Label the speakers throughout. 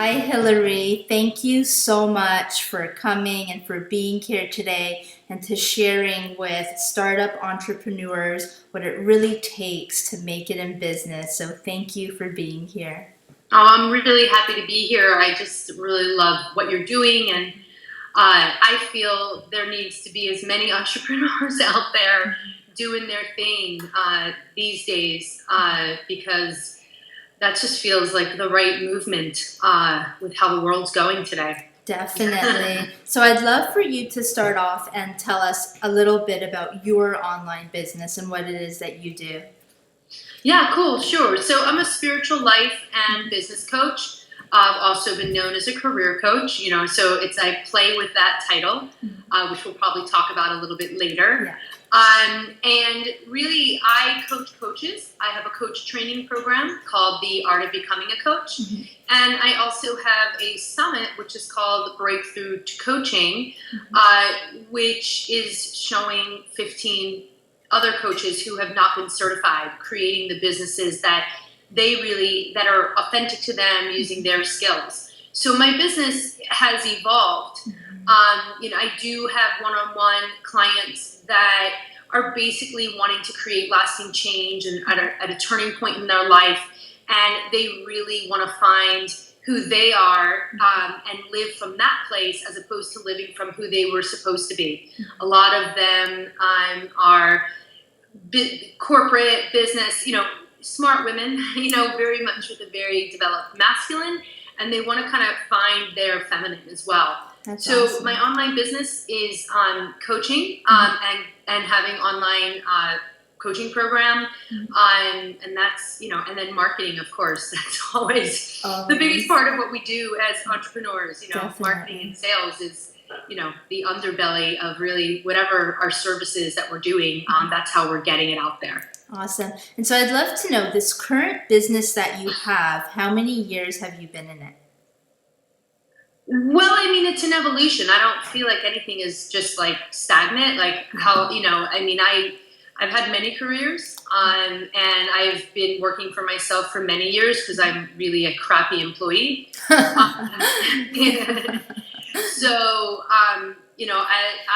Speaker 1: Hi, Hillary. Thank you so much for coming and for being here today and to sharing with startup entrepreneurs what it really takes to make it in business. So, thank you for being here.
Speaker 2: Oh, I'm really happy to be here. I just really love what you're doing, and I feel there needs to be as many entrepreneurs out there doing their thing these days because that just feels like the right movement with how the world's going today.
Speaker 1: Definitely. So, I'd love for you to start off and tell us a little bit about your online business and what it is that you do.
Speaker 2: Yeah, cool, sure. So I'm a spiritual life and business coach. I've also been known as a career coach, so I play with that title, which we'll probably talk about a little bit later.
Speaker 1: Yeah.
Speaker 2: And really, I coach coaches. I have a coach training program called The Art of Becoming a Coach.
Speaker 1: Mhm.
Speaker 2: And I also have a summit, which is called Breakthrough to Coaching, which is showing 15 other coaches who have not been certified, creating the businesses that are authentic to them using their skills. So my business has evolved. I do have one-on-one clients that are basically wanting to create lasting change and at a turning point in their life, and they really want to find who they are and live from that place as opposed to living from who they were supposed to be. A lot of them are corporate business, smart women, very much with a very developed masculine, and they want to kind of find their feminine as well.
Speaker 1: That's
Speaker 2: So
Speaker 1: awesome.
Speaker 2: my online business is coaching and having online coaching program, and that's and then marketing, of course. That's always the biggest part of what we do as entrepreneurs. Marketing and sales is the underbelly of really whatever our services that we're doing. That's how we're getting it out there.
Speaker 1: Awesome. And so I'd love to know this current business that you have, how many years have you been in it?
Speaker 2: Well, I mean, it's an evolution. I don't feel like anything is just like stagnant. Like I've had many careers, and I've been working for myself for many years because I'm really a crappy employee. So,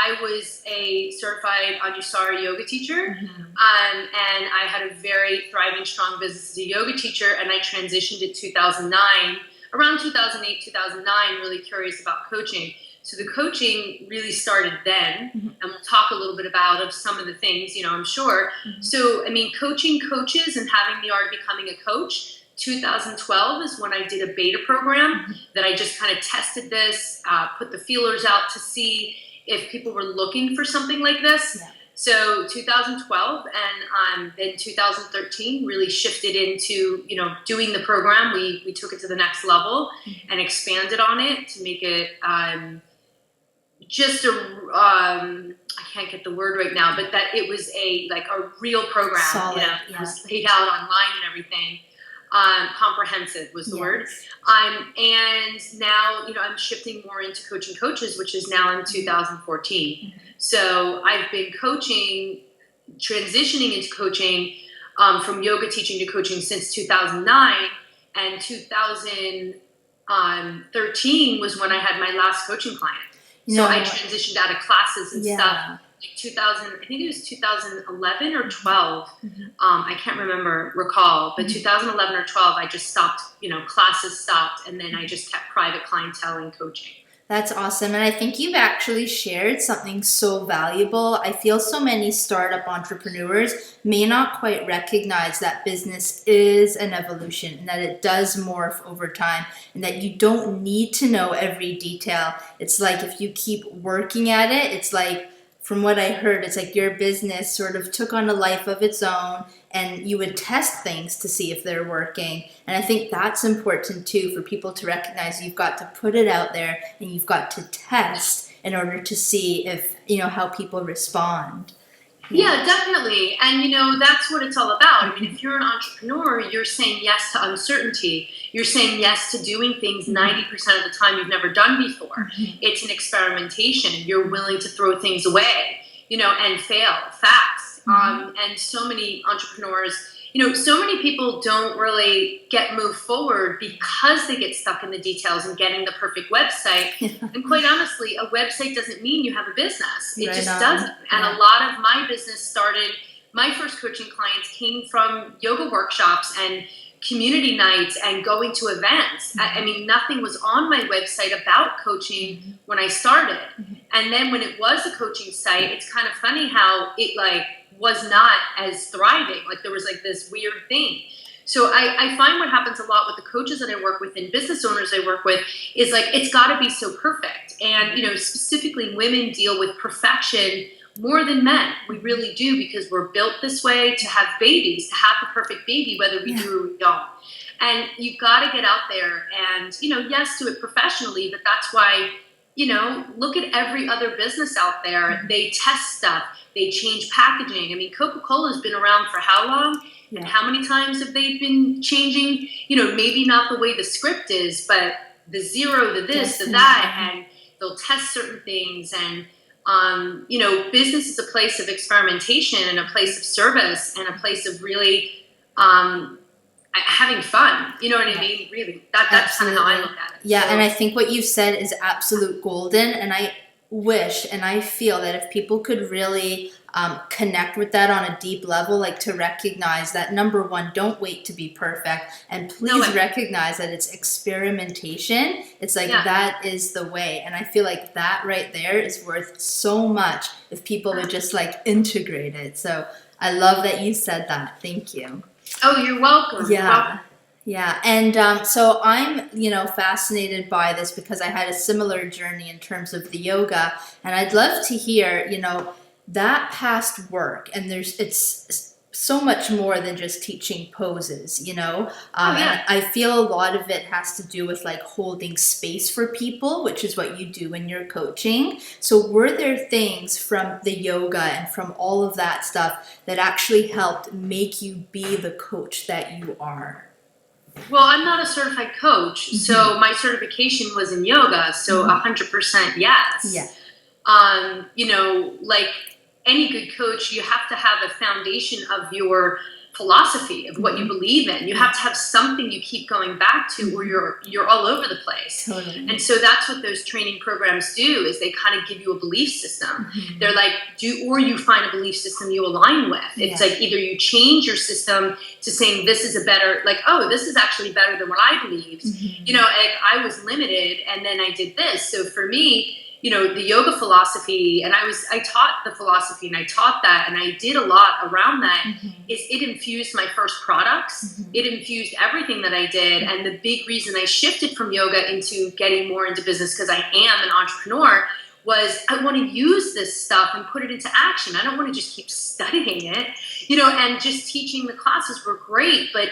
Speaker 2: I was a certified Anusara yoga teacher, and I had a very thriving, strong business as a yoga teacher, and I transitioned in 2009, around 2008, 2009, really curious about coaching. So the coaching really started then, and we'll talk a little bit about some of the things, I'm sure. So, coaching coaches and having the art of becoming a coach, 2012 is when I did a beta program that I just kind of tested this, put the feelers out to see if people were looking for something like this. Yeah. So 2012 and then 2013 really shifted into, doing the program. We took it to the next level and expanded on it to make it I can't get the word right now, but that it was a real program.
Speaker 1: Solid,
Speaker 2: It was laid out online and everything. Comprehensive was the word. And now, I'm shifting more into coaching coaches, which is now in 2014. So I've been transitioning into coaching from yoga teaching to coaching since 2009, and 2013 was when I had my last coaching client. So I transitioned out of classes and stuff. 2000, I think it was 2011 or 12. I can't recall, but 2011 or 12, I just stopped, classes stopped, and then I just kept private clientele and coaching.
Speaker 1: That's awesome. And I think you've actually shared something so valuable. I feel so many startup entrepreneurs may not quite recognize that business is an evolution and that it does morph over time and that you don't need to know every detail. It's like if you keep working at it, it's like, from what I heard, it's like your business sort of took on a life of its own and you would test things to see if they're working. And I think that's important too, for people to recognize you've got to put it out there and you've got to test in order to see if, how people respond.
Speaker 2: Yeah, definitely. And, that's what it's all about. If you're an entrepreneur, you're saying yes to uncertainty. You're saying yes to doing things 90% of the time you've never done before. It's an experimentation. You're willing to throw things away, and fail fast. And so many entrepreneurs, so many people don't really move forward because they get stuck in the details and getting the perfect website. And quite honestly, a website doesn't mean you have a business. It just doesn't. And a lot of my business started, my first coaching clients came from yoga workshops and community nights and going to events. I mean, nothing was on my website about coaching when I started. And then when it was a coaching site, it's kind of funny how it was not as thriving. Like there was this weird thing. So I find what happens a lot with the coaches that I work with and business owners I work with is it's got to be so perfect. And, specifically women deal with perfection more than men. We really do, because we're built this way to have babies, to have the perfect baby, whether we do or we don't. And you've got to get out there and, yes, do it professionally, but that's why, look at every other business out there. They test stuff. They change packaging. I mean, Coca-Cola's been around for how long? Yeah. And how many times have they been changing? Maybe not the way the script is, but the zero, the this, the that, and they'll test certain things. And business is a place of experimentation and a place of service and a place of really having fun. You know what I mean? Really, that's kind of how I look at it.
Speaker 1: Yeah, so. And I think what you said is absolute golden. And I wish and I feel that if people could really connect with that on a deep level, to recognize that, number one, don't wait to be perfect, and please recognize that it's experimentation. It's that is the way. And I feel like that right there is worth so much if people would just integrate it. So I love that you said that. Thank you.
Speaker 2: Oh, you're welcome.
Speaker 1: Yeah. Yeah. And so I'm, fascinated by this because I had a similar journey in terms of the yoga, and I'd love to hear, that past work, and it's so much more than just teaching poses, and I feel a lot of it has to do with holding space for people, which is what you do in your coaching. So were there things from the yoga and from all of that stuff that actually helped make you be the coach that you are?
Speaker 2: Well, I'm not a certified coach, so my certification was in yoga, so 100% yes.
Speaker 1: Yeah.
Speaker 2: Any good coach, you have to have a foundation of your philosophy, of what you believe in. You have to have something you keep going back to, or you're all over the place.
Speaker 1: Totally.
Speaker 2: And so that's what those training programs do, is they kind of give you a belief system. They're or you find a belief system you align with. It's either you change your system to saying this is a better, this is actually better than what I believed. I was limited, and then I did this. So for me, the yoga philosophy, and I taught the philosophy, and I taught that, and I did a lot around that, is it infused my first products. It infused everything that I did. And the big reason I shifted from yoga into getting more into business, because I am an entrepreneur, was I want to use this stuff and put it into action. I don't want to just keep studying it, and just teaching the classes were great, but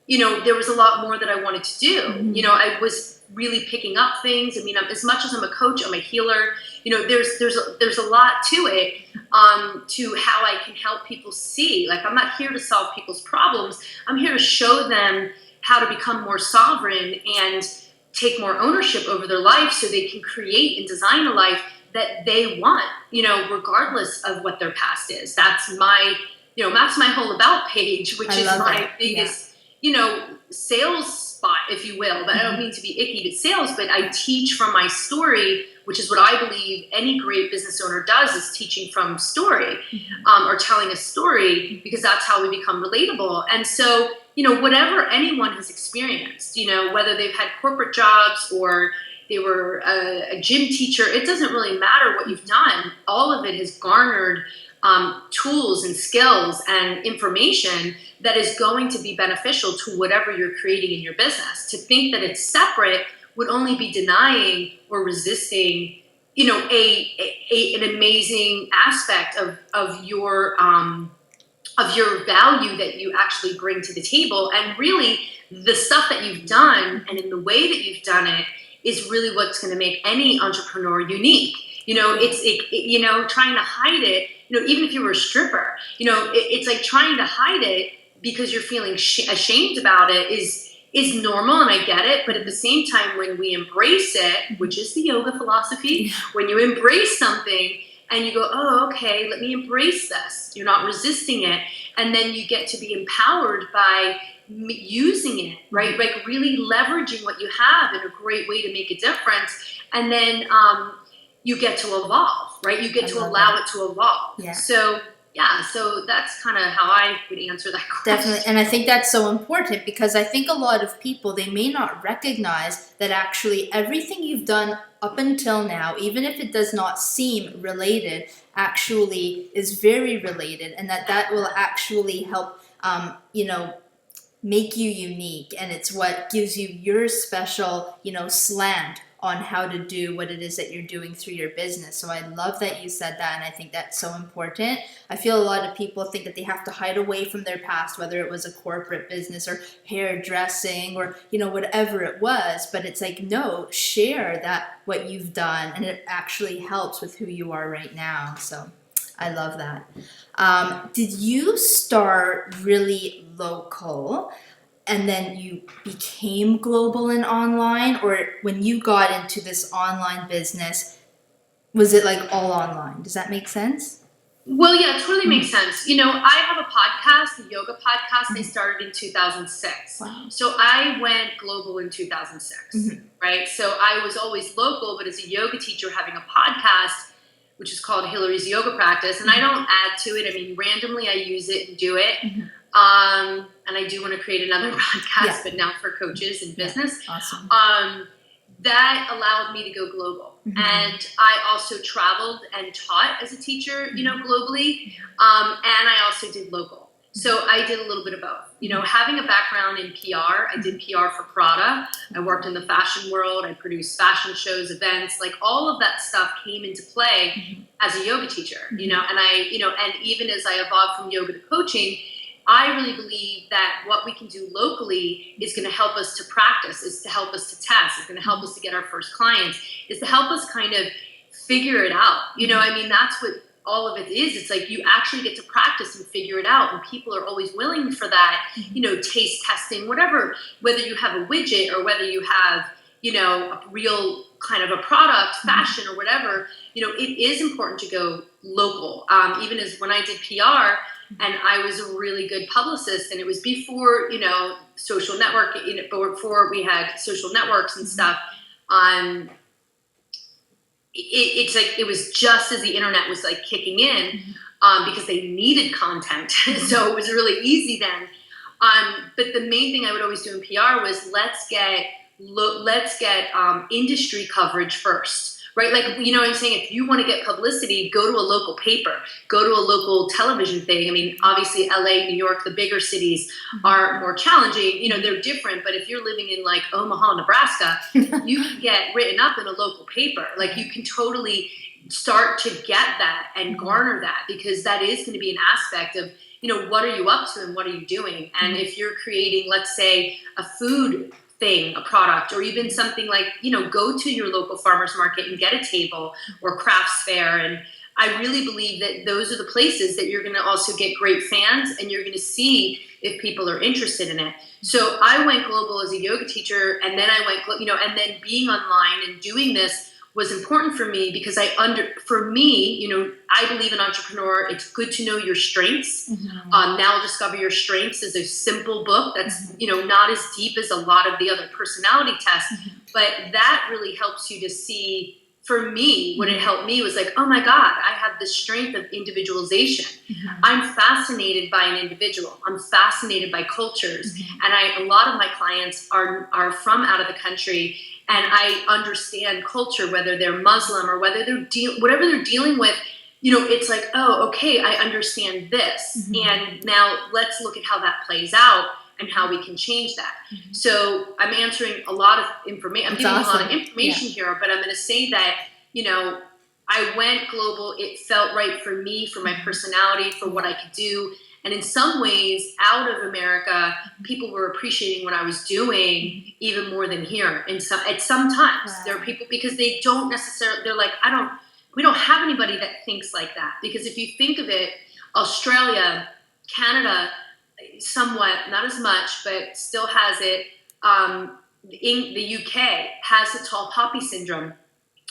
Speaker 2: there was a lot more that I wanted to do. I was really picking up things. I mean, as much as I'm a coach, I'm a healer. There's a lot to it, to how I can help people see. I'm not here to solve people's problems. I'm here to show them how to become more sovereign and take more ownership over their life, so they can create and design a life that they want, regardless of what their past is. That's my, that's my whole about page, which is my biggest, sales spot, if you will. But I don't mean to be icky, but sales, but I teach from my story, which is what I believe any great business owner does, is teaching from story, or telling a story, because that's how we become relatable. And so, whatever anyone has experienced, whether they've had corporate jobs or they were a gym teacher, it doesn't really matter what you've done. All of it has garnered tools and skills and information that is going to be beneficial to whatever you're creating in your business. To think that it's separate would only be denying or resisting, an amazing aspect of your value that you actually bring to the table. And really, the stuff that you've done and in the way that you've done it is really what's going to make any entrepreneur unique. It's trying to hide it. Even if you were a stripper, it's like trying to hide it because you're feeling ashamed about it is normal, and I get it. But at the same time, when we embrace it, which is the yoga philosophy, when you embrace something and you go, oh, okay, let me embrace this. You're not resisting it. And then you get to be empowered by using it, right? Like really leveraging what you have in a great way to make a difference. And then you get to evolve, right? You get to allow it to evolve.
Speaker 1: Yeah.
Speaker 2: So that's kind of how I would answer that question.
Speaker 1: Definitely. And I think that's so important, because I think a lot of people, they may not recognize that actually everything you've done up until now, even if it does not seem related, actually is very related, and that will actually help, make you unique, and it's what gives you your special, slant on how to do what it is that you're doing through your business. So I love that you said that, and I think that's so important. I feel a lot of people think that they have to hide away from their past, whether it was a corporate business or hairdressing or whatever it was, but it's like, no, share that what you've done, and it actually helps with who you are right now. So I love that. Did you start really local and then you became global and online, or when you got into this online business, was it like all online? Does that make sense?
Speaker 2: Well, yeah, it totally makes sense. I have a podcast, a yoga podcast. They started in 2006.
Speaker 1: Wow.
Speaker 2: So I went global in 2006, right? So I was always local, but as a yoga teacher having a podcast, which is called Hillary's Yoga Practice, and I don't add to it. I mean, randomly I use it and do it. And I do want to create another podcast, but now for coaches and business.
Speaker 1: Awesome.
Speaker 2: That allowed me to go global. And I also traveled and taught as a teacher, globally. And I also did local. So I did a little bit of both. Having a background in PR, I did PR for Prada. I worked in the fashion world. I produced fashion shows, events, like all of that stuff came into play as a yoga teacher, and and even as I evolved from yoga to coaching, I really believe that what we can do locally is going to help us to practice, is to help us to test, is going to help us to get our first clients, is to help us kind of figure it out. That's what all of it is. It's like you actually get to practice and figure it out, and people are always willing for that, taste testing, whatever, whether you have a widget or whether you have, a real kind of a product, fashion or whatever, it is important to go local. Even as when I did PR, and I was a really good publicist, and it was before, social network, before we had social networks and stuff. It's like it was just as the internet was like kicking in, because they needed content, so it was really easy then. But the main thing I would always do in PR was let's get industry coverage first. Right? Like, what I'm saying? If you want to get publicity, go to a local paper, go to a local television thing. I mean, obviously LA, New York, the bigger cities are more challenging. They're different, but if you're living in like Omaha, Nebraska, you can get written up in a local paper. Like you can totally start to get that and garner that, because that is going to be an aspect of, what are you up to and what are you doing? And if you're creating, let's say, a food thing, a product, or even something like, go to your local farmer's market and get a table, or crafts fair. And I really believe that those are the places that you're going to also get great fans, and you're going to see if people are interested in it. So I went global as a yoga teacher, and then I went, and then being online and doing this was important for me, because for me, I believe in entrepreneur. It's good to know your strengths. Now Discover Your Strengths is a simple book that's, not as deep as a lot of the other personality tests, but that really helps you to see. For me, what it helped me was like, oh my God, I have the strength of individualization. I'm fascinated by an individual. I'm fascinated by cultures. And a lot of my clients are from out of the country, and I understand culture, whether they're Muslim or whether whatever they're dealing with, it's like, oh, okay, I understand this. And now let's look at how that plays out and how we can change that. So I'm answering a lot of information. I'm giving you a lot of information here, but I'm going to say that, I went global. It felt right for me, for my personality, for what I could do. And in some ways, out of America, people were appreciating what I was doing even more than here. And sometimes there are people, because they don't necessarily, they're like, we don't have anybody that thinks like that. Because if you think of it, Australia, Canada, somewhat, not as much, but still has it. In the UK has the tall poppy syndrome.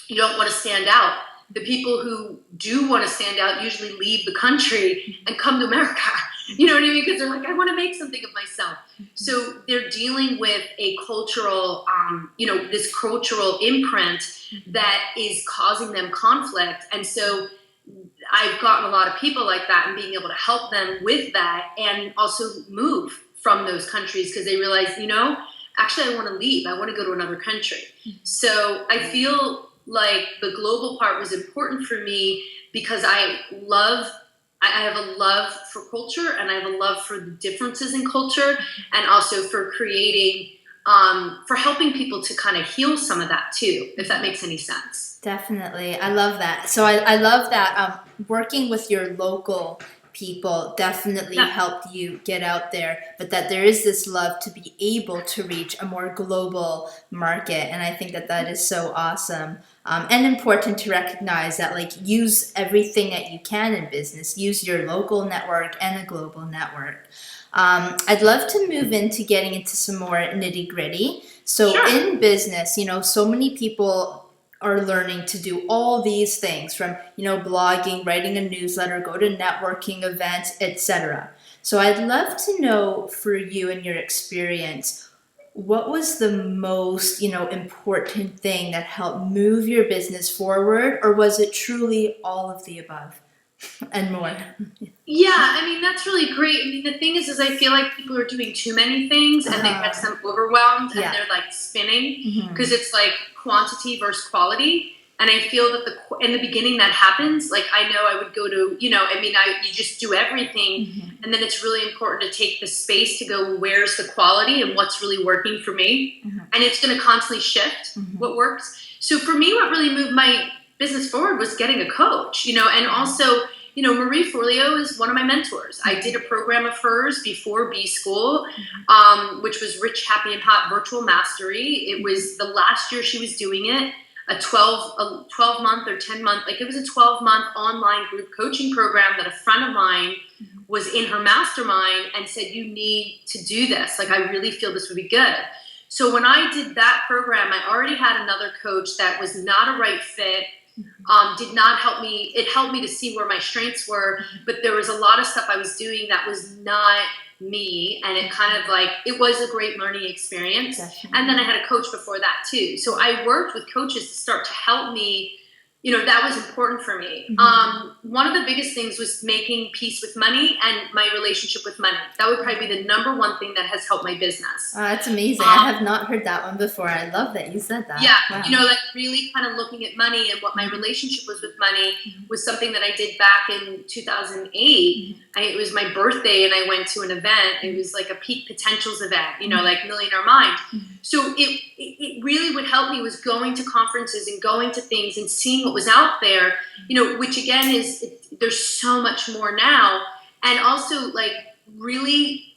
Speaker 2: You don't want to stand out. the people who do want to stand out usually leave the country and come to America. You know what I mean? Because they're like, I want to make something of myself. So they're dealing with a cultural, this cultural imprint that is causing them conflict. And so I've gotten a lot of people like that and being able to help them with that and also move from those countries because they realize, actually I want to leave. I want to go to another country. So I feel like the global part was important for me because I have a love for culture and I have a love for the differences in culture and also for creating, for helping people to kind of heal some of that too, if that makes any sense.
Speaker 1: Definitely. I love that. So I love that working with your local people definitely helped you get out there, but that there is this love to be able to reach a more global market. And I think that is so awesome. And important to recognize that, like, use everything that you can in business, use your local network and a global network. I'd love to move into getting into some more nitty gritty. So in business, so many people are learning to do all these things from, blogging, writing a newsletter, go to networking events, etc. So I'd love to know for you and your experience, what was the most, important thing that helped move your business forward, or was it truly all of the above and more?
Speaker 2: Yeah, I mean, that's really great. I mean, the thing is I feel like people are doing too many things and they get some overwhelmed and they're like spinning because it's like quantity versus quality. And I feel that in the beginning that happens. Like, I know I would go to, you just do everything. And then it's really important to take the space to go, where's the quality and what's really working for me? And it's going to constantly shift what works. So for me, what really moved my business forward was getting a coach, and also, Marie Forleo is one of my mentors. I did a program of hers before B School, which was Rich, Happy, and Hot Virtual Mastery. It was the last year she was doing it, a 12-month or 10-month, it was a 12-month online group coaching program that a friend of mine was in her mastermind and said, you need to do this. Like, I really feel this would be good. So when I did that program, I already had another coach that was not a right fit. Did not help me. It helped me to see where my strengths were, but there was a lot of stuff I was doing that was not me, and it kind of it was a great learning experience. Definitely. And then I had a coach before that too. So I worked with coaches to start to help me. That was important for me. One of the biggest things was making peace with money and my relationship with money. That would probably be the number one thing that has helped my business.
Speaker 1: That's amazing. I have not heard that one before. I love that you said that.
Speaker 2: Yeah. Wow. Really kind of looking at money and what my relationship was with money was something that I did back in 2008. It was my birthday and I went to an event. It was like a peak potentials event, like Millionaire Mind. So it really would help me was going to conferences and going to things and seeing what was out there, which again there's so much more now. And also really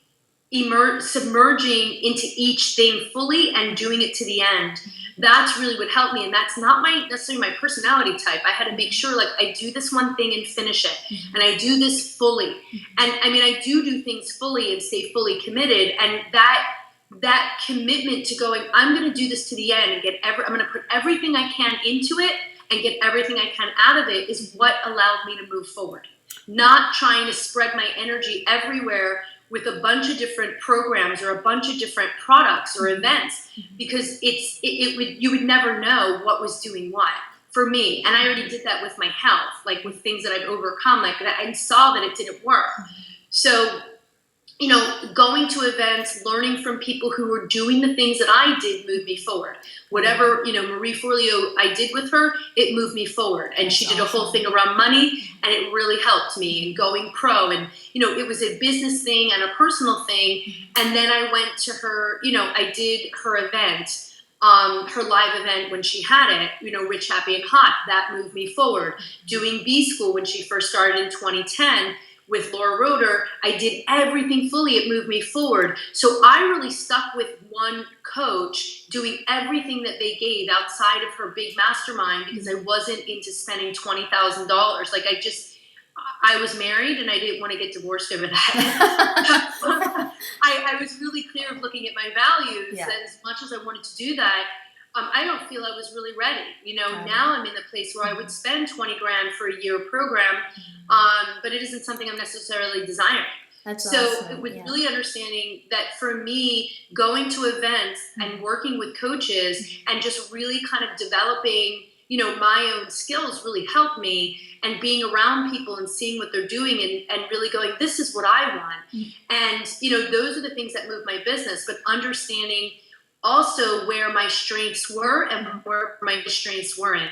Speaker 2: submerging into each thing fully and doing it to the end. That's really what helped me. And that's not necessarily my personality type. I had to make sure I do this one thing and finish it. And I do this fully. And I mean, I do things fully and stay fully committed. And that commitment to going, I'm going to do this to the end and I'm going to put everything I can into it and get everything I can out of it is what allowed me to move forward. Not trying to spread my energy everywhere with a bunch of different programs or a bunch of different products or events, because you would never know what was doing what for me. And I already did that with my health, with things that I've overcome, that I saw that it didn't work. So, going to events, learning from people who were doing the things that I did moved me forward. Whatever, Marie Forleo I did with her, it moved me forward. And she did a whole thing around money, and it really helped me in going pro. And, it was a business thing and a personal thing. And then I went to her, I did her event, her live event when she had it, Rich, Happy, and Hot. That moved me forward. Doing B School when she first started in 2010, with Laura Roeder, I did everything fully. It moved me forward. So I really stuck with one coach doing everything that they gave outside of her big mastermind because I wasn't into spending $20,000. I was married and I didn't want to get divorced over that. I was really clear of looking at my values. That as much as I wanted to do that, I don't feel I was really ready.
Speaker 1: Got it.
Speaker 2: Now I'm in the place where I would spend 20 grand for a year program, but it isn't something I'm necessarily desiring.
Speaker 1: That's
Speaker 2: So
Speaker 1: awesome.
Speaker 2: it was
Speaker 1: Yeah.
Speaker 2: really understanding that for me, going to events and working with coaches and just really kind of developing, my own skills really helped me, and being around people and seeing what they're doing and really going, this is what I want. And, those are the things that move my business, but understanding also where my strengths were and where my strengths weren't.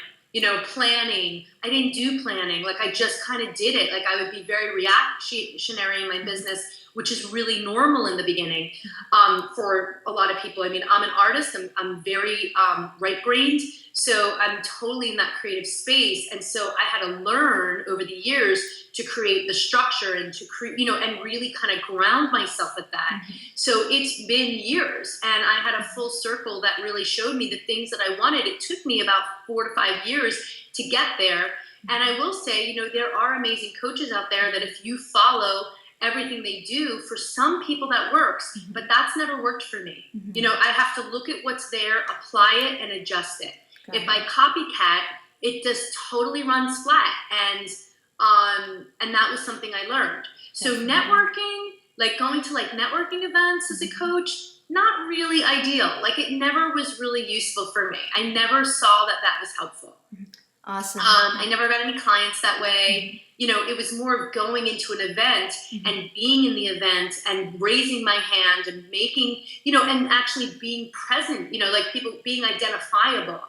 Speaker 2: Planning. I didn't do planning. Like, I just kind of did it. Like, I would be very reactionary in my business, which is really normal in the beginning for a lot of people. I mean, I'm an artist. I'm very right-brained. So I'm totally in that creative space. And so I had to learn over the years to create the structure and to create, and really kind of ground myself at that. So it's been years, and I had a full circle that really showed me the things that I wanted. It took me about 4 to 5 years to get there. And I will say, there are amazing coaches out there that if you follow everything they do, for some people that works, but that's never worked for me. I have to look at what's there, apply it, and adjust it. If I copycat, it just totally runs flat. And that was something I learned. So networking, like going to networking events as a coach, not really ideal. Like, it never was really useful for me. I never saw that was helpful.
Speaker 1: Awesome.
Speaker 2: I never got any clients that way. It was more of going into an event and being in the event and raising my hand and making, and actually being present, like people being identifiable,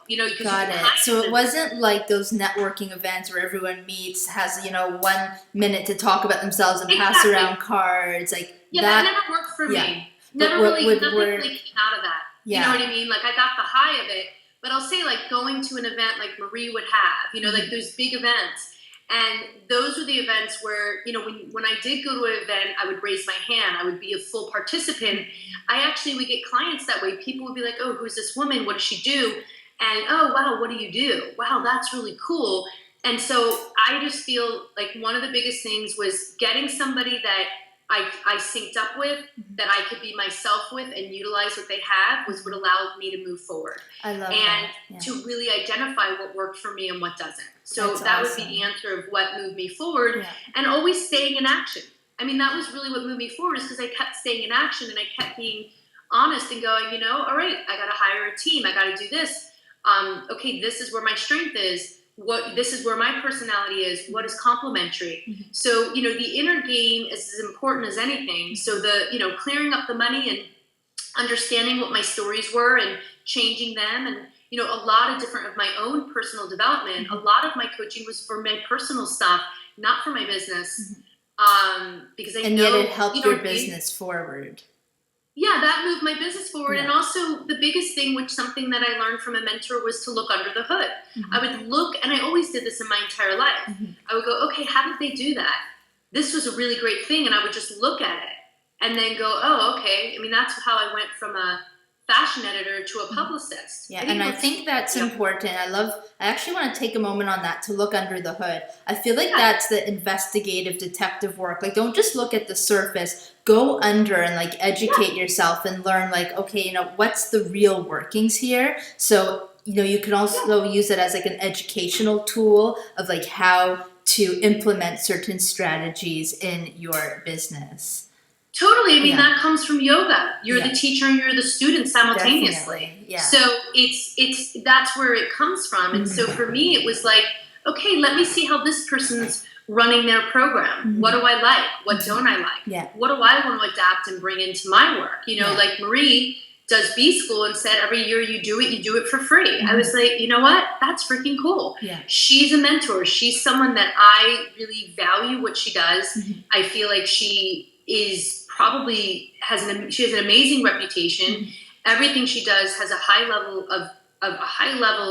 Speaker 1: Got it. So it wasn't like those networking events where everyone meets, has, 1 minute to talk about themselves and pass around cards. Like,
Speaker 2: that never worked for me. Nothing really came out of that. You know what I mean? Like, I got the high of it, but I'll say, like, going to an event like Marie would have, like those big events. And those were the events where, when I did go to an event, I would raise my hand. I would be a full participant. I actually would get clients that way. People would be like, oh, who's this woman? What does she do? And, oh, wow, what do you do? Wow, that's really cool. And so I just feel like one of the biggest things was getting somebody that I synced up with, that I could be myself with and utilize what they have, was what allowed me to move forward.
Speaker 1: I love
Speaker 2: and
Speaker 1: that.
Speaker 2: to really identify what worked for me and what doesn't. So
Speaker 1: That's
Speaker 2: that
Speaker 1: awesome.
Speaker 2: would be the answer of what moved me forward, and always staying in action. I mean, that was really what moved me forward, is because I kept staying in action and I kept being honest and going, all right, I got to hire a team. I got to do this. Okay, this is where my strength is. This is where my personality is. What is complementary? So, the inner game is as important as anything. So clearing up the money and understanding what my stories were and changing them, and, a lot of different of my own personal development. A lot of my coaching was for my personal stuff, not for my business. Because I know,
Speaker 1: yet it helped your business forward.
Speaker 2: Yeah, that moved my business forward. And also the biggest thing, which something that I learned from a mentor, was to look under the hood. I would look, and I always did this in my entire life. I would go, okay, how did they do that? This was a really great thing. And I would just look at it and then go, oh, okay. I mean, that's how I went from a fashion editor to a publicist.
Speaker 1: Yeah, and I think that's important. I actually want to take a moment on that, to look under the hood. I feel like that's the investigative detective work. Like, don't just look at the surface, go under and educate yourself and learn okay, what's the real workings here? So, you can also use it as an educational tool of how to implement certain strategies in your business.
Speaker 2: Totally. I mean, that comes from yoga. You're the teacher and you're the student simultaneously.
Speaker 1: Definitely. Yeah.
Speaker 2: So it's that's where it comes from. And so for me, it was like, okay, let me see how this person's running their program. What do I like? What don't I like?
Speaker 1: Yeah.
Speaker 2: What do I want to adapt and bring into my work? Like Marie does B School and said every year you do it for free. I was like, you know what? That's freaking cool.
Speaker 1: Yeah.
Speaker 2: She's a mentor. She's someone that I really value what she does. I feel like she is probably she has an amazing reputation. Everything she does has a high level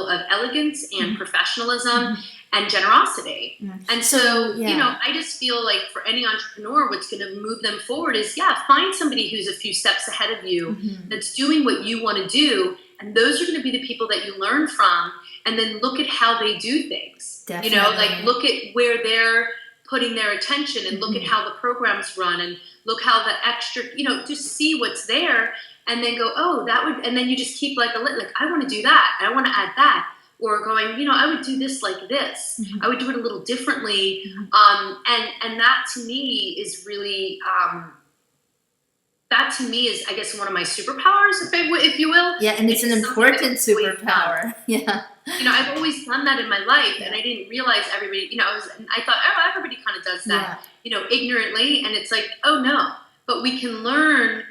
Speaker 2: of elegance and professionalism and generosity. And so, I just feel like for any entrepreneur, what's going to move them forward is, find somebody who's a few steps ahead of you, that's doing what you want to do. And those are going to be the people that you learn from. And then look at how they do things.
Speaker 1: Definitely.
Speaker 2: Look at where they're putting their attention, and look at how the programs run, and look how the extra, just see what's there. and then go, oh, that would, and then you just keep like I want to do that. I want to add that. Or going, I would do this like this. I would do it a little differently. And that to me is really, that to me is, I guess, one of my superpowers, if you will.
Speaker 1: Yeah, and it's an important superpower. Yeah.
Speaker 2: I've always done that in my life, and I didn't realize everybody, I thought, oh, everybody kind of does that, ignorantly. And it's like, oh, no. But we can learn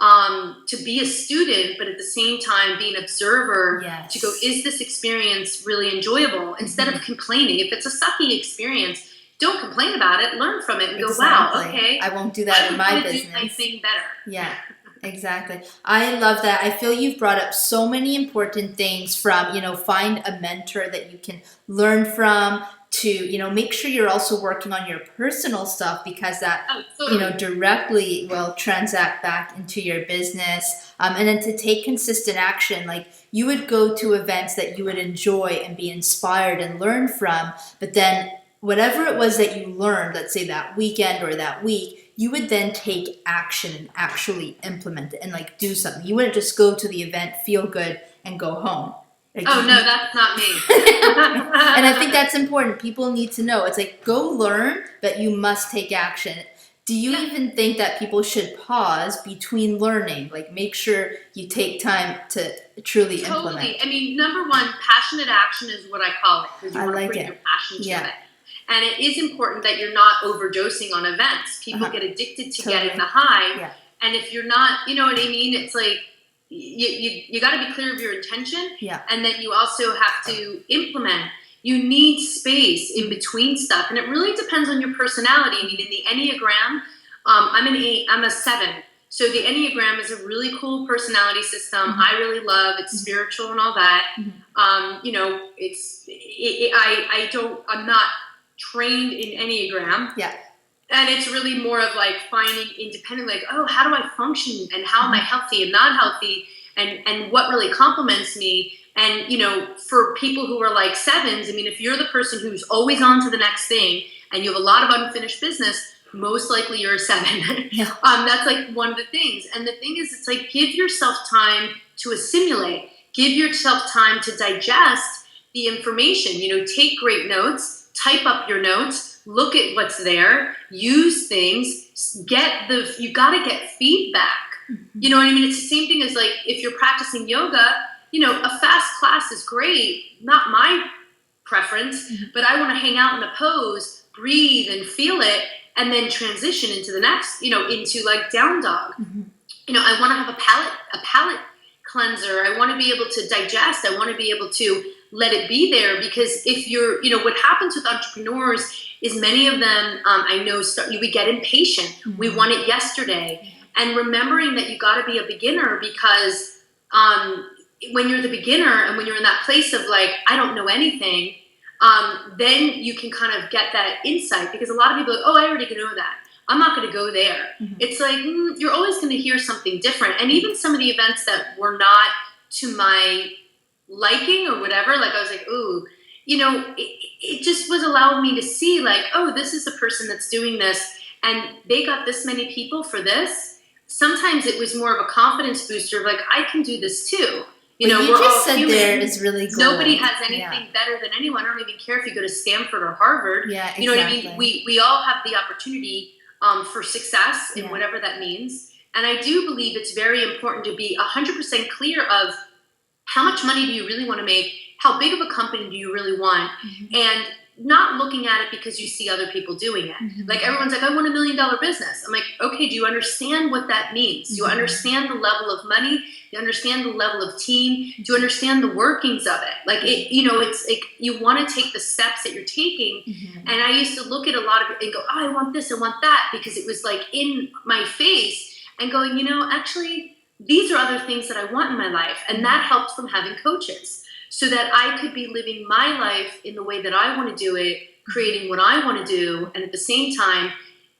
Speaker 2: to be a student, but at the same time be an observer to go, is this experience really enjoyable? Instead of complaining. If it's a sucky experience, don't complain about it. Learn from it and go, wow, okay.
Speaker 1: I won't do that in my business.
Speaker 2: Do my thing better.
Speaker 1: Yeah, exactly. I love that. I feel you've brought up so many important things from, find a mentor that you can learn from, to, make sure you're also working on your personal stuff, because that, directly will transact back into your business. And then to take consistent action, like you would go to events that you would enjoy and be inspired and learn from, but then whatever it was that you learned, let's say that weekend or that week, you would then take action and actually implement it and like do something. You wouldn't just go to the event, feel good, and go home. Like,
Speaker 2: no, that's not me.
Speaker 1: And I think that's important. People need to know. It's like, go learn, but you must take action. Do you even think that people should pause between learning? Like, make sure you take time to truly implement.
Speaker 2: I mean, number one, passionate action is what I call it, because you want to bring your passion to it. And it is important that you're not overdosing on events. People get addicted to getting the high. Yeah. And if you're not, you know what I mean? It's like, you got to be clear of your intention. Yeah. And then you also have to implement. You need space in between stuff. And it really depends on your personality. I mean, in the Enneagram, I'm a 7. So the Enneagram is a really cool personality system. I really love. It's spiritual and all that. I'm not trained in Enneagram. Yeah. And it's really more of like finding independent, like, oh, how do I function, and how am I healthy and not healthy, and what really complements me. And, for people who are like 7s, I mean, if you're the person who's always on to the next thing and you have a lot of unfinished business, most likely you're a 7. Yeah. That's like one of the things. And the thing is, it's like, give yourself time to assimilate, give yourself time to digest the information, take great notes, type up your notes, look at what's there, use things, you got to get feedback. You know what I mean? It's the same thing as like, if you're practicing yoga, a fast class is great, not my preference, but I want to hang out in a pose, breathe and feel it, and then transition into the next, into like down dog. I want to have a palate cleanser. I want to be able to digest. I want to be able to let it be there, because if you're, what happens with entrepreneurs is many of them, I know, we get impatient. We want it yesterday. And remembering that you got to be a beginner, because when you're the beginner and when you're in that place of like, I don't know anything, then you can kind of get that insight, because a lot of people are like, oh, I already know that. I'm not going to go there. It's like, you're always going to hear something different. And even some of the events that were not to my liking or whatever, like I was like, ooh, it just was allowing me to see like, oh, this is the person that's doing this, and they got this many people for this. Sometimes it was more of a confidence booster of like, I can do this too.
Speaker 1: You just said human. There is really gold.
Speaker 2: Nobody has anything better than anyone. I don't even care if you go to Stanford or Harvard. Yeah, exactly. You know what I mean? We all have the opportunity for success in whatever that means. And I do believe it's very important to be 100% clear of how much money do you really want to make? How big of a company do you really want? And not looking at it because you see other people doing it. Like everyone's like, I want $1 million business. I'm like, okay, do you understand what that means? Do you understand the level of money? Do you understand the level of team? Do you understand the workings of it? Like it's like you want to take the steps that you're taking. And I used to look at a lot of it and go, oh, I want this, I want that, because it was like in my face, and going, actually, these are other things that I want in my life. And that helped from having coaches, so that I could be living my life in the way that I want to do it, creating what I want to do. And at the same time,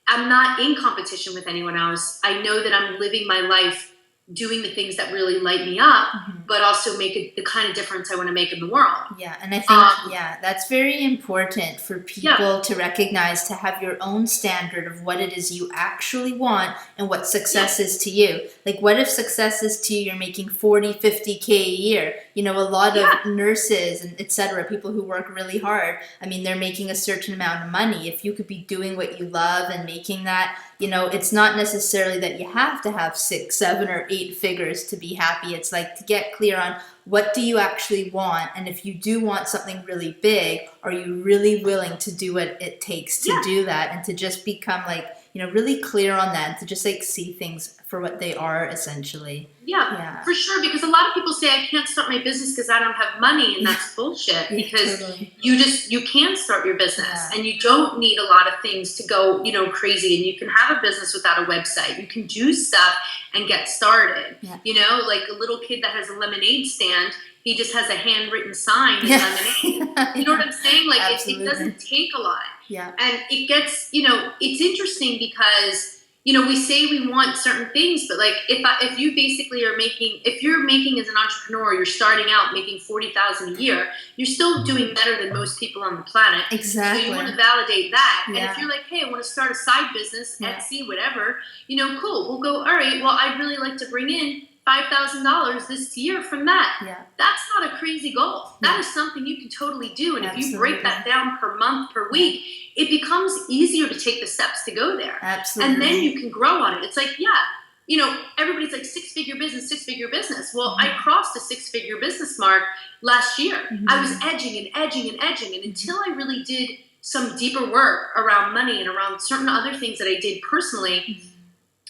Speaker 2: I'm not in competition with anyone else. I know that I'm living my life doing the things that really light me up, but also make the kind of difference I want to make in the world.
Speaker 1: Yeah, and I think, that's very important for people to recognize, to have your own standard of what it is you actually want and what success is to you. Like, what if success is to you, you're making 40, 50K a year? You know, a lot of nurses and et cetera, people who work really hard, I mean, they're making a certain amount of money. If you could be doing what you love and making that, you know, it's not necessarily that you have to have 6, 7, or 8 figures to be happy. It's like to get clear on what do you actually want, and if you do want something really big, are you really willing to do what it takes to do that, and to just become like, you know, really clear on that, and to just like see things for what they are essentially.
Speaker 2: Yeah, for sure. Because a lot of people say I can't start my business because I don't have money, and that's bullshit. Because you can start your business, and you don't need a lot of things to go, you know, crazy. And you can have a business without a website. You can do stuff and get started. You know, like a little kid that has a lemonade stand, he just has a handwritten sign and lemonade. You know what I'm saying? Like it doesn't take a lot. And it gets, you know, it's interesting because, you know, we say we want certain things, but like if you basically are making, if you're making as an entrepreneur, you're starting out making $40,000 a year, you're still doing better than most people on the planet.
Speaker 1: Exactly.
Speaker 2: So you want to validate that. And if you're like, hey, I want to start a side business, Etsy, whatever, you know, cool. We'll go, all right, well, I'd really like to bring in $5,000 this year from that. That's not a crazy goal. That is something you can totally do. And if you break that down per month, per week, it becomes easier to take the steps to go there. And then you can grow on it. It's like, you know, everybody's like 6-figure business. Well, I crossed a 6-figure business mark last year. I was edging and edging and edging. And until I really did some deeper work around money and around certain other things that I did personally,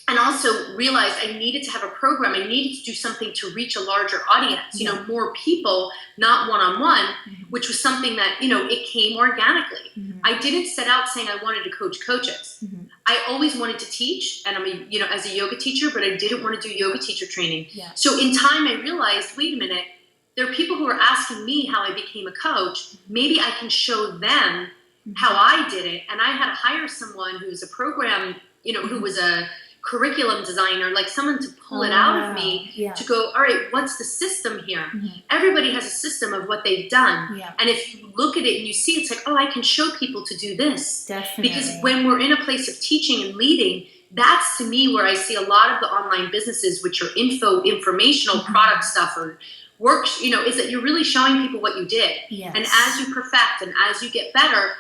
Speaker 2: and also realized I needed to have a program. I needed to do something to reach a larger audience, you know, more people, not one-on-one, which was something that, you know, it came organically. I didn't set out saying I wanted to coach coaches. I always wanted to teach, and I'm a, you know, as a yoga teacher, but I didn't want to do yoga teacher training. So in time, I realized, wait a minute, there are people who are asking me how I became a coach. Maybe I can show them how I did it. And I had to hire someone who's a program, you know, who was a curriculum designer, like someone to pull it out of me to go, all right, what's the system here? Everybody has a system of what they've done. And if you look at it and you see, it's like, oh, I can show people to do this. Because when we're in a place of teaching and leading, that's to me where I see a lot of the online businesses, which are informational product stuff or works, you know, is that you're really showing people what you did. And as you perfect and as you get better,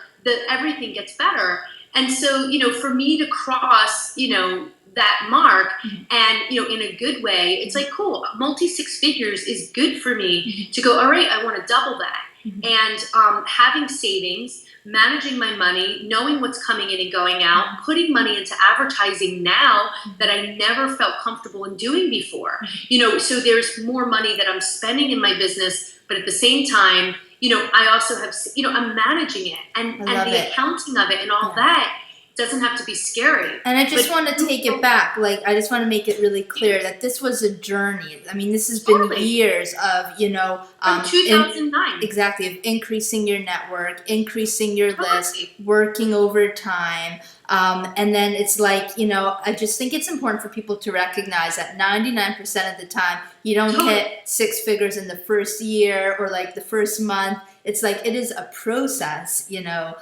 Speaker 2: everything gets better. And so, you know, for me to cross, you know, that mark and, you know, in a good way, it's like, cool, multi 6 figures is good for me to go, all right, I want to double that. And having savings, managing my money, knowing what's coming in and going out, putting money into advertising now that I never felt comfortable in doing before. You know, so there's more money that I'm spending in my business, but at the same time, you know, I also have, you know, I'm managing it and the accounting of it and all that doesn't have to be scary.
Speaker 1: And I just want to take it back. Like, I just want to make it really clear that this was a journey. I mean, this has been years of, you know,
Speaker 2: from 2009.
Speaker 1: Exactly, of increasing your network, increasing your list, working overtime. And then it's like, you know, I just think it's important for people to recognize that 99% of the time, you don't hit 6 figures in the first year or like the first month. It's like, it is a process, you know,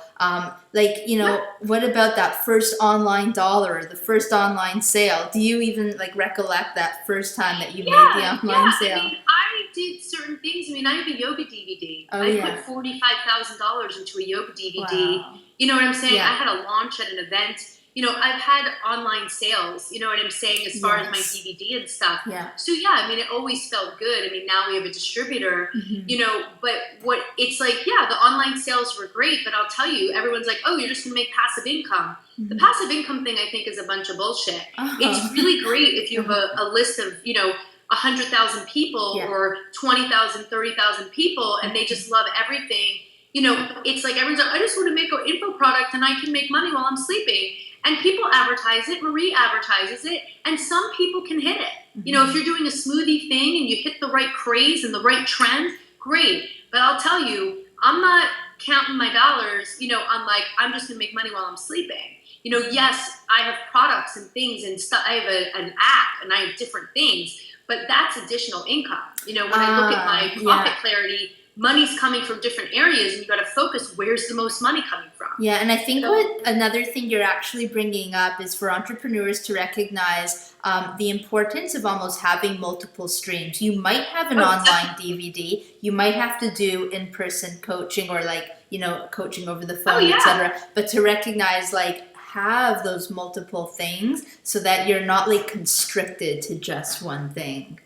Speaker 1: like, you know, what about that first online dollar, the first online sale? Do you even like recollect that first time that you made the online sale?
Speaker 2: I mean, I did certain things. I mean, I have a yoga DVD. I put $45,000 into a yoga DVD. You know what I'm saying? I had a launch at an event. You know, I've had online sales, you know what I'm saying, as far as my DVD and stuff. So, I mean, it always felt good. I mean, now we have a distributor, you know, but what it's like, the online sales were great, but I'll tell you, everyone's like, oh, you're just going to make passive income. The passive income thing, I think, is a bunch of bullshit. It's really great if you have a list of, you know, 100,000 people or 20,000, 30,000 people, and they just love everything. You know, it's like everyone's like, I just want to make an info product and I can make money while I'm sleeping. And people advertise it, Marie advertises it, and some people can hit it. You know, if you're doing a smoothie thing and you hit the right craze and the right trend, great. But I'll tell you, I'm not counting my dollars, you know, I'm like, I'm just going to make money while I'm sleeping. You know, yes, I have products and things and stuff. I have an app and I have different things. but that's additional income. You know, when I look at my profit clarity, money's coming from different areas, and you got to focus where's the most money coming from.
Speaker 1: Yeah, and I think what another thing you're actually bringing up is for entrepreneurs to recognize the importance of almost having multiple streams. You might have an online DVD, you might have to do in-person coaching or like, you know, coaching over the phone, etc. But to recognize like have those multiple things so that you're not like constricted to just one thing.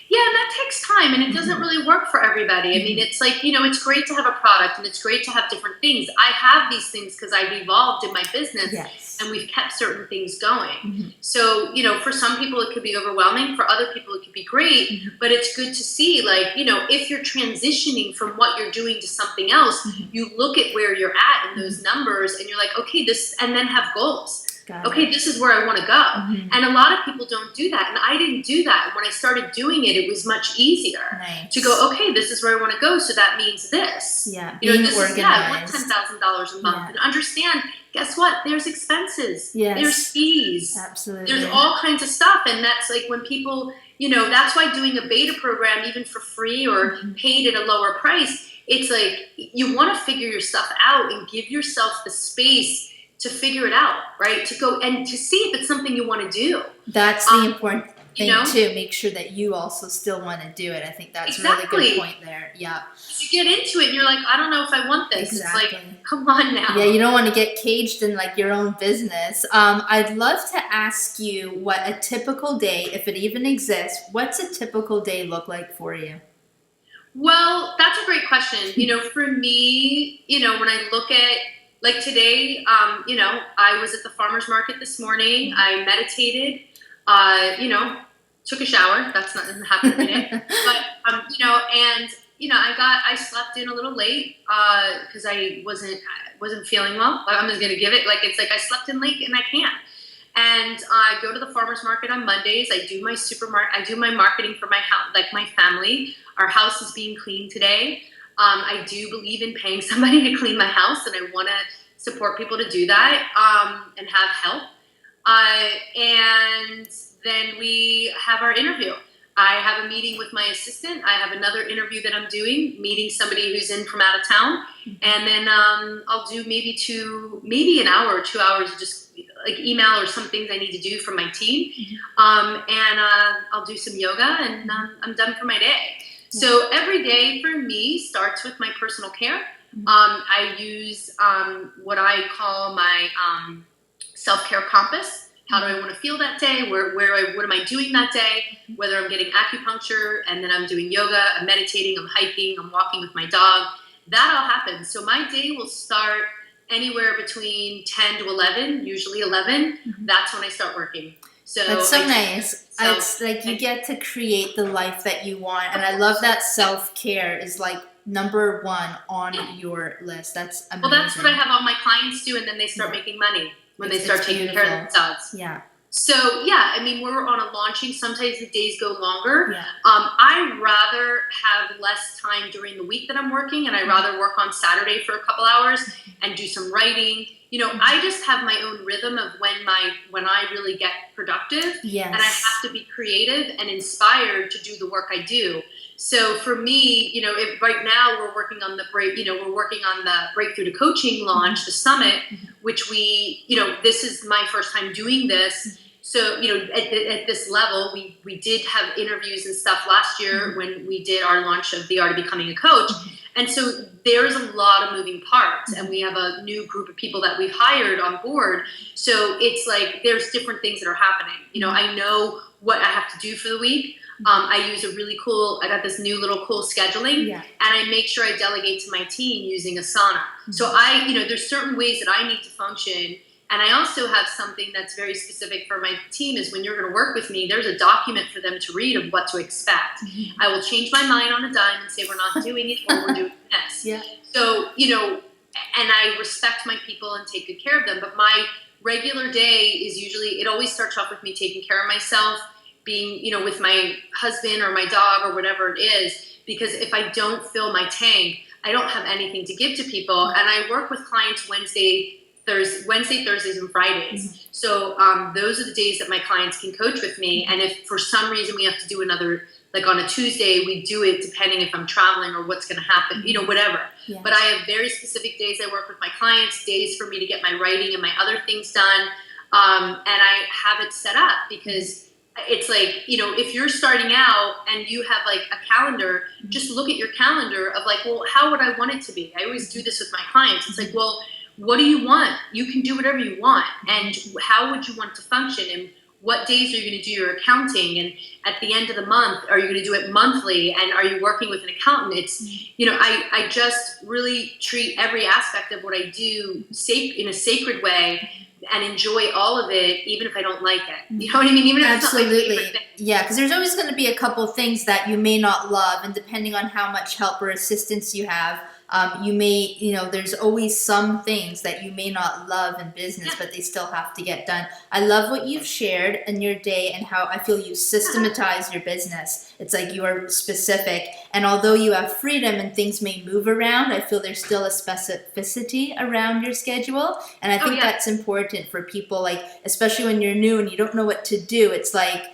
Speaker 2: Yeah, and that takes time, and it doesn't really work for everybody. I mean, it's like, you know, it's great to have a product, and it's great to have different things. I have these things because I've evolved in my business, and we've kept certain things going. So, you know, for some people it could be overwhelming. For other people it could be great, but it's good to see, like, you know, if you're transitioning from what you're doing to something else, you look at where you're at in those numbers, and you're like, okay, this, and then have goals. Okay, this is where I want to go. And a lot of people don't do that. And I didn't do that. When I started doing it, it was much easier to go, okay, this is where I want to go. So that means this.
Speaker 1: Yeah,
Speaker 2: you know,
Speaker 1: being
Speaker 2: this
Speaker 1: organized.
Speaker 2: is, I want $10,000 a month. And understand, guess what? There's expenses. There's fees.
Speaker 1: Absolutely.
Speaker 2: There's all kinds of stuff. And that's like when people, you know, that's why doing a beta program, even for free or paid at a lower price, it's like you want to figure your stuff out and give yourself the space to figure it out, right? To go and to see if it's something you want to do. That's
Speaker 1: the important thing, too. Make sure that you also still want to do it. I think that's a really good point there. Yeah.
Speaker 2: You get into it and you're like, I don't know if I want this. It's like, come on now.
Speaker 1: Yeah, you don't want to get caged in like your own business. I'd love to ask you what a typical day, if it even exists, what's a typical day look like for you?
Speaker 2: Well, that's a great question. You know, for me, you know, when I look at like today, you know, I was at the farmer's market this morning. I meditated, you know, took a shower. That's not doesn't happen every day. But, you know, and, you know, I slept in a little late because I wasn't feeling well. I'm just going to give it, like, it's like I slept in late and I can't. And I go to the farmer's market on Mondays. I do my I do my marketing for my house, like my family. Our house is being cleaned today. I do believe in paying somebody to clean my house, and I want to support people to do that and have help. And then we have our interview. I have a meeting with my assistant. I have another interview that I'm doing, meeting somebody who's in from out of town. And then I'll do maybe an hour or 2 hours of just like email or some things I need to do for my team. And I'll do some yoga, and I'm done for my day. So every day for me starts with my personal care. I use what I call my self-care compass. How do I want to feel that day? What am I doing that day? Whether I'm getting acupuncture, and then I'm doing yoga, I'm meditating, I'm hiking, I'm walking with my dog. That all happens. So my day will start anywhere between 10 to 11, usually 11. That's when I start working. So
Speaker 1: that's so nice. It's like you get to create the life that you want. And I love that self-care is like number one on your list. That's amazing.
Speaker 2: Well, that's what I have all my clients do, and then they start making money when they start taking care of themselves.
Speaker 1: Yeah.
Speaker 2: So, yeah, I mean, we're on a launching. Sometimes the days go longer. I rather have less time during the week that I'm working, and I rather work on Saturday for a couple hours and do some writing. You know, I just have my own rhythm of when I really get productive. And I have to be creative and inspired to do the work I do. So for me, you know, right now we're working on the Breakthrough to Coaching launch, the summit, which this is my first time doing this. So, you know, at this level, we did have interviews and stuff last year when we did our launch of The Art of Becoming a Coach. And so there's a lot of moving parts, and we have a new group of people that we've hired on board. So it's like there's different things that are happening. You know, I know what I have to do for the week. I use I got this new little cool scheduling, and I make sure I delegate to my team using Asana. So there's certain ways that I need to function. And I also have something that's very specific for my team is when you're going to work with me, there's a document for them to read of what to expect. I will change my mind on a dime and say, we're not doing it, or we're doing this. So, you know, and I respect my people and take good care of them. But my regular day is usually, it always starts off with me taking care of myself, being, you know, with my husband or my dog or whatever it is, because if I don't fill my tank, I don't have anything to give to people. And I work with clients Wednesday Wednesday, Thursdays, and Fridays. So those are the days that my clients can coach with me. And if for some reason we have to do another, like on a Tuesday, we do it depending if I'm traveling or what's going to happen, whatever.
Speaker 1: Yeah.
Speaker 2: But I have very specific days I work with my clients, days for me to get my writing and my other things done. And I have it set up because it's like, if you're starting out and you have like a calendar, just look at your calendar of like, well, how would I want it to be? I always do this with my clients. It's like, well, what do you want? You can do whatever you want. And how would you want to function? And what days are you going to do your accounting? And at the end of the month, are you going to do it monthly? And are you working with an accountant? It's, I just really treat every aspect of what I do in a sacred way and enjoy all of it, even if I don't like it. You know what I mean? Even if it's not my favorite thing.
Speaker 1: Yeah, because there's always going to be a couple things that you may not love, and depending on how much help or assistance you have, you may, there's always some things that you may not love in business, but they still have to get done. I love what you've shared in your day and how I feel you systematize your business. It's like you are specific, and although you have freedom and things may move around, I feel there's still a specificity around your schedule, and I think that's important for people, like, especially when you're new and you don't know what to do. It's like,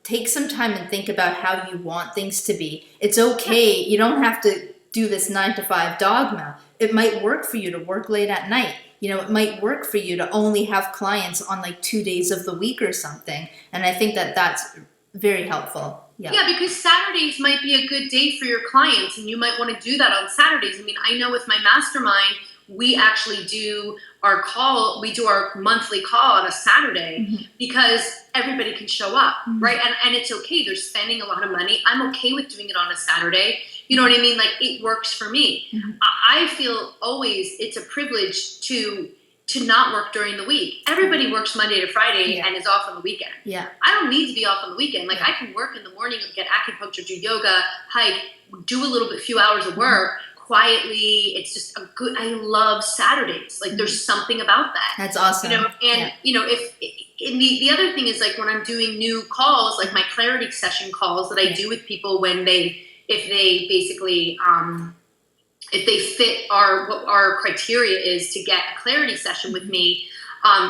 Speaker 1: take some time and think about how you want things to be. It's okay. You don't have to do this 9-to-5 dogma. It might work for you to work late at night. It might work for you to only have clients on like 2 days of the week or something. And I think that that's very helpful.
Speaker 2: Yeah, because Saturdays might be a good day for your clients, and you might want to do that on Saturdays. I mean, I know with my mastermind, we actually do our monthly call on a Saturday because everybody can show up, right? And it's okay. They're spending a lot of money. I'm okay with doing it on a Saturday. You know what I mean? Like, it works for me. I feel always it's a privilege to not work during the week. Everybody works Monday to Friday and is off on the weekend.
Speaker 1: Yeah.
Speaker 2: I don't need to be off on the weekend. Like, I can work in the morning, get acupuncture, do yoga, hike, do a few hours of work quietly. It's just I love Saturdays. Like, there's something about that.
Speaker 1: That's awesome.
Speaker 2: If the other thing is, like, when I'm doing new calls, like my clarity session calls that I do with people if they fit what our criteria is to get a clarity session with me,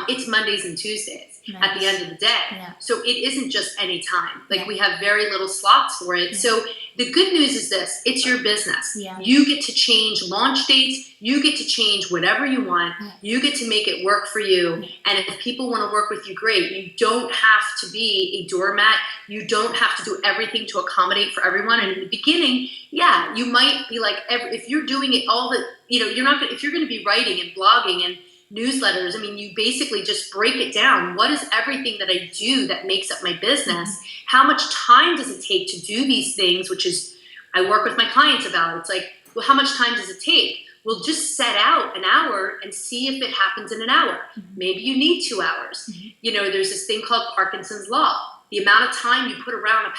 Speaker 2: it's Mondays and Tuesdays at the end of the day.
Speaker 1: Yeah.
Speaker 2: So it isn't just any time. Like, we have very little slots for it. So the good news is this: it's your business.
Speaker 1: Yeah.
Speaker 2: You get to change launch dates. You get to change whatever you want. You get to make it work for you. And if people want to work with you, great. You don't have to be a doormat. You don't have to do everything to accommodate for everyone. And in the beginning, you might be like, if you're doing it all you're not going to, if you're going to be writing and blogging and newsletters, I mean, you basically just break it down. What is everything that I do that makes up my business? How much time does it take to do these things? Which is, I work with my clients about. It's like, well, how much time does it take? We'll just set out an hour and see if it happens in an hour. Maybe you need 2 hours. There's this thing called Parkinson's Law. The amount of time you put around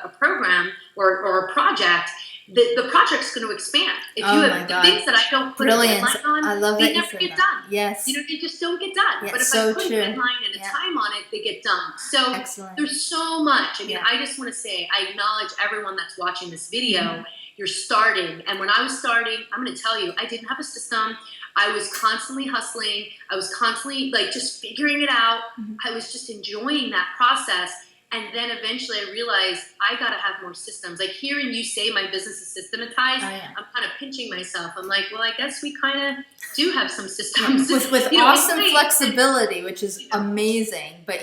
Speaker 2: a program or a project, the project's going to expand. If you have the things that I don't put a deadline on,
Speaker 1: I love
Speaker 2: they
Speaker 1: that
Speaker 2: never get done.
Speaker 1: Yes.
Speaker 2: They just don't get done.
Speaker 1: Yeah,
Speaker 2: but if
Speaker 1: so
Speaker 2: I put a deadline and a time on it, they get done. So there's so much. I mean, I just want to say, I acknowledge everyone that's watching this video. You're starting. And when I was starting, I'm going to tell you, I didn't have a system. I was constantly hustling. I was constantly just figuring it out. I was just enjoying that process. And then eventually I realized I got to have more systems. Like, hearing you say my business is systematized, I'm kind of pinching myself. I'm like, well, I guess we kind of do have some systems.
Speaker 1: With awesome flexibility, which is amazing. But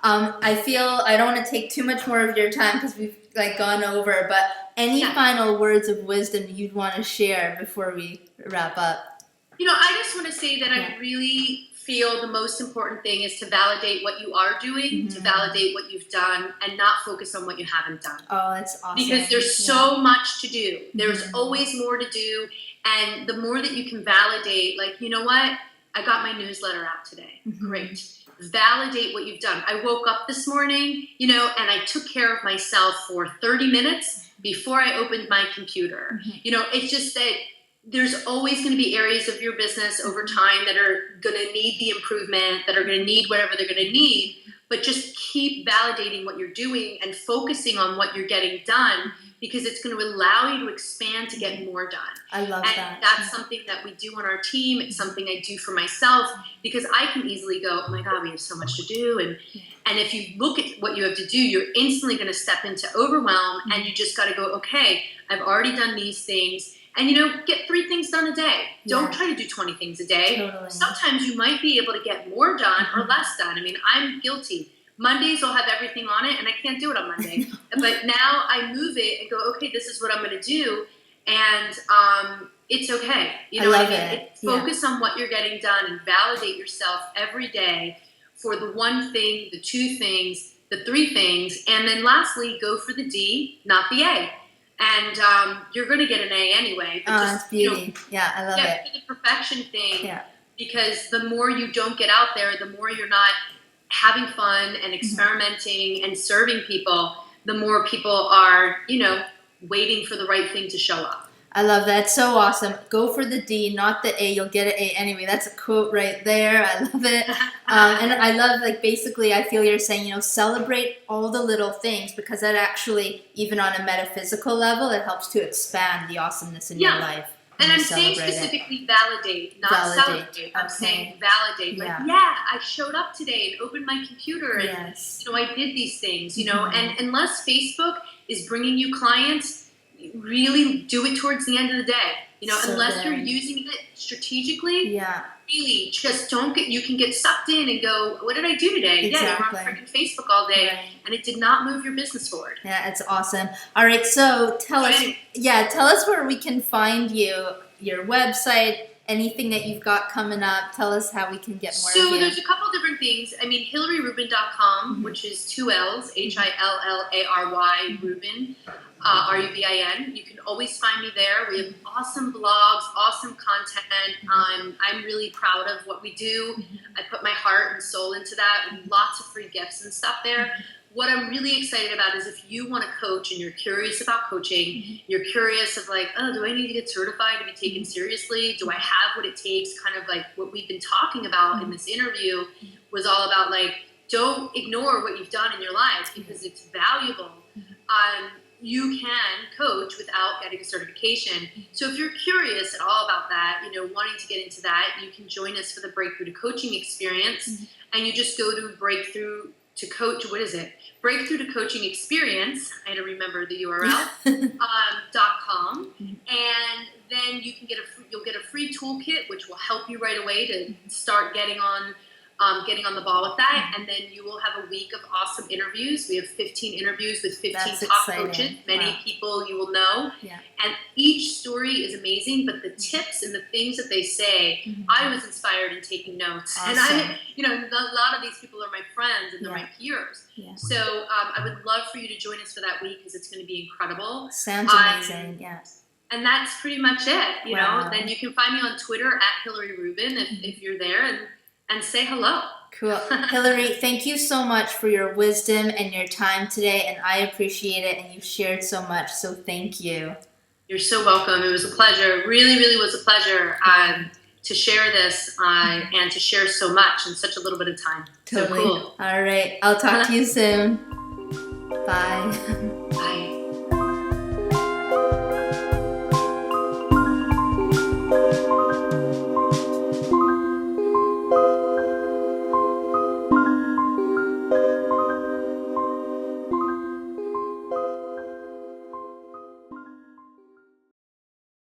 Speaker 1: I feel I don't want to take too much more of your time because we've gone over. But any final words of wisdom you'd want to share before we wrap up?
Speaker 2: I just want to say that I really feel the most important thing is to validate what you are doing, to validate what you've done, and not focus on what you haven't done.
Speaker 1: Oh, that's awesome.
Speaker 2: Because there's so much to do. There's always more to do. And the more that you can validate, like, you know what? I got my newsletter out today. Great. Validate what you've done. I woke up this morning, and I took care of myself for 30 minutes before I opened my computer. It's just that there's always going to be areas of your business over time that are going to need the improvement, that are going to need whatever they're going to need, but just keep validating what you're doing and focusing on what you're getting done, because it's going to allow you to expand to get more done.
Speaker 1: I love
Speaker 2: And
Speaker 1: that.
Speaker 2: that's something that we do on our team. It's something I do for myself, because I can easily go, oh my God, we have so much to do. And if you look at what you have to do, you're instantly going to step into overwhelm, and you just got to go, okay, I've already done these things. And, get 3 things done a day. Don't try to do 20 things a day.
Speaker 1: Totally.
Speaker 2: Sometimes you might be able to get more done or less done. I mean, I'm guilty. Mondays will have everything on it, and I can't do it on Monday. But now I move it and go, okay, this is what I'm going to do. And it's okay.
Speaker 1: I love it.
Speaker 2: Focus on what you're getting done and validate yourself every day for the 1 thing, the 2 things, the 3 things. And then lastly, go for the D, not the A. And you're going to get an A anyway. But
Speaker 1: It's beauty. I love it.
Speaker 2: For the perfection thing.
Speaker 1: Yeah.
Speaker 2: Because the more you don't get out there, the more you're not having fun and experimenting and serving people, the more people are, waiting for the right thing to show up.
Speaker 1: I love that. So awesome. Go for the D, not the A. You'll get an A anyway. That's a quote right there. I love it. And I love, basically, I feel you're saying, celebrate all the little things, because that actually, even on a metaphysical level, it helps to expand the awesomeness in your life.
Speaker 2: And I'm saying specifically validate, not celebrate. I'm saying validate. I showed up today and opened my computer and, I did these things, and unless Facebook is bringing you clients, really do it towards the end of the day. Unless you're using it strategically, really just you can get sucked in and go, what did I do today?
Speaker 1: Exactly.
Speaker 2: Yeah, you're on freaking Facebook all day, and it did not move your business forward.
Speaker 1: Yeah, it's awesome. All right, so tell us where we can find you, your website, anything that you've got coming up. Tell us how we can get more of you.
Speaker 2: So there's a couple different things. I mean, HillaryRubin.com, which is 2 L's, HILLARY, Rubin. RUBIN. You can always find me there. We have awesome blogs, awesome content. I'm really proud of what we do. I put my heart and soul into that, with lots of free gifts and stuff there. What I'm really excited about is if you want to coach and you're curious about coaching, you're curious of do I need to get certified to be taken seriously? Do I have what it takes? Kind of like what we've been talking about in this interview was all about don't ignore what you've done in your lives, because it's valuable. You can coach without getting a certification. So if you're curious at all about that, wanting to get into that, you can join us for the Breakthrough to Coaching experience. And you just go to Breakthrough to Coaching Experience. I had to remember the URL, .com. And then you'll get a free toolkit, which will help you right away to start getting on the ball with that. And then you will have a week of awesome interviews. We have 15 interviews with 15 top coaches, many people you will know. And each story is amazing, but the tips and the things that they say, I was inspired in taking notes.
Speaker 1: Awesome.
Speaker 2: And a lot of these people are my friends and they're my peers. So I would love for you to join us for that week, because it's going to be incredible.
Speaker 1: Sounds amazing.
Speaker 2: And that's pretty much it. You know, then you can find me on Twitter at Hillary Rubin if you're there, and say hello.
Speaker 1: Cool. Hillary, thank you so much for your wisdom and your time today, and I appreciate it, and you shared so much, so thank you.
Speaker 2: You're so welcome. It was a pleasure. Really, really was a pleasure to share this and to share so much in such a little bit of time.
Speaker 1: Totally.
Speaker 2: So cool.
Speaker 1: All right. I'll talk to you soon. Bye.
Speaker 2: Bye.